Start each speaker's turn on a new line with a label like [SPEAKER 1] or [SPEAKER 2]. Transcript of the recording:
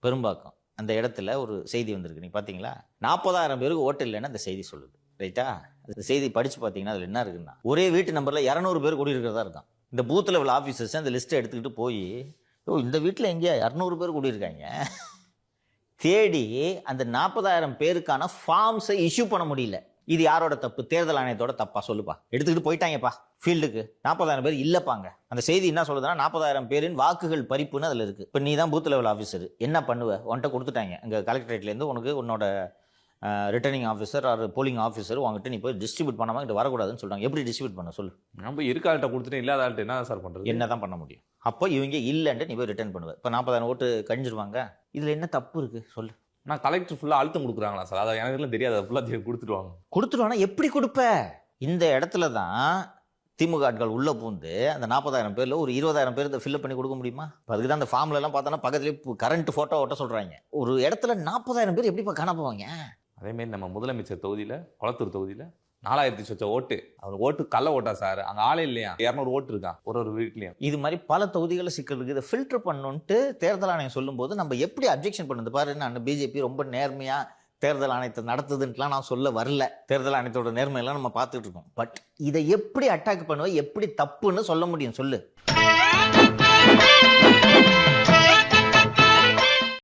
[SPEAKER 1] பெரும்பாக்கம் அந்த இடத்துல ஒரு செய்தி வந்திருக்கு, நீ பார்த்தீங்களா? 40,000 பேருக்கு ஓட்டு இல்லைன்னு அந்த செய்தி சொல்லுது, ரைட்டா? அந்த செய்தி படித்து பார்த்தீங்கன்னா அதில் என்ன இருக்குன்னா, ஒரே வீட்டு நம்பரில் 200 பேர் குடியிருக்கிறதா இருக்கான். இந்த பூத் லெவல் ஆஃபீஸர்ஸ் அந்த லிஸ்ட்டை எடுத்துக்கிட்டு போய், இந்த வீட்டில் எங்கேயா 200 பேர் குடியிருக்காங்க தேடி அந்த 40,000 பேருக்கான ஃபார்ம்ஸை இஷ்யூ பண்ண முடியல. இது யாரோட தப்பு? தேர்தல் ஆணையத்தோட தப்பா? சொல்லுப்பா. எடுத்துக்கிட்டு போயிட்டாங்கப்பா ஃபீல்டுக்கு, 40,000 பேர் இல்லப்பாங்க. அந்த செய்தி என்ன சொல்லுதுன்னா, 40,000 பேரின் வாக்குகள் பறிப்புன்னு அதில் இருக்கு. இப்போ நீ தான் பூத் லெவல் ஆஃபீஸர், என்ன பண்ணுவ? உன்கிட்ட கொடுத்துட்டாங்க அங்கே கலெக்டரேட்லேருந்து, உனக்கு உன்னோட returning officer or polling officer உங்ககிட்ட நீ போய் டிஸ்ட்ரிபியூட் பண்ணாமல் இங்கே வரக்கூடாதுன்னு சொல்கிறாங்க. எப்படி டிஸ்ட்ரிபியூட் பண்ண சொல்லு?
[SPEAKER 2] நம்ம இருக்க ஆள்கிட்ட கொடுத்துட்டு இல்லாத ஆள்கிட்ட என்ன சார் பண்ணுறது?
[SPEAKER 1] என்ன தான் பண்ண முடியும்? அப்போ இவங்க இல்லைன்ட்டு நீ போய் ரிட்டர்ன் பண்ணுவேன். இப்போ 40,000 ஓட்டு கழிஞ்சிருவாங்க. இதில் என்ன தப்பு இருக்குது சொல்லு?
[SPEAKER 2] நான் கலெக்டர் ஃபுல்லாக அழுத்தம் கொடுக்குறாங்களா சார்? அதை எனக்கு தெரியாது, அதை ஃபுல்லாக கொடுத்துருவாங்க.
[SPEAKER 1] கொடுத்துருவானா? எப்படி கொடுப்ப? இந்த இடத்துல தான் திமுக ஆட்கள் உள்ளே பூந்து அந்த 40,000 பேரில் ஒரு 20,000 பேர் இதை ஃபில்அப் பண்ணி கொடுக்க முடியுமா? அதுக்கு தான் அந்த ஃபார்ம்லலாம் பார்த்தோன்னா பக்கத்துலேயே கரண்ட் ஃபோட்டோ ஓட்ட சொல்கிறாங்க. ஒரு இடத்துல 40,000 பேர் எப்படிப்பா காண போவாங்க?
[SPEAKER 2] அதேமாரி நம்ம முதலமைச்சர் தொகுதியில், கொளத்தூர் தொகுதியில் 4,000 சொச்ச ஓட்டு, அவர் ஓட்டு கள்ள ஓட்டா சார்? அங்கே ஆளே இல்லையா? 200 ஓட்டு இருக்கான் ஒரு வீட்லையும்.
[SPEAKER 1] இது மாதிரி பல தொகுதிகளில் சிக்கல் இருக்குது. இதை ஃபில்டர் பண்ணணுன்ட்டு தேர்தல் ஆணையம் சொல்லும்போது நம்ம எப்படி அப்ஜெக்ஷன் பண்ணுது பாரு. நான் பிஜேபி ரொம்ப நேர்மையாக தேர்தல் ஆணையத்தை நடத்துதுன்ட்டுலாம் நான் சொல்ல வரல. தேர்தல் ஆணையத்தோட நேர்மையெல்லாம் நம்ம பார்த்துட்டு இருக்கோம். பட் இதை எப்படி அட்டாக் பண்ணுவோம், எப்படி தப்புன்னு சொல்ல முடியும் சொல்லு?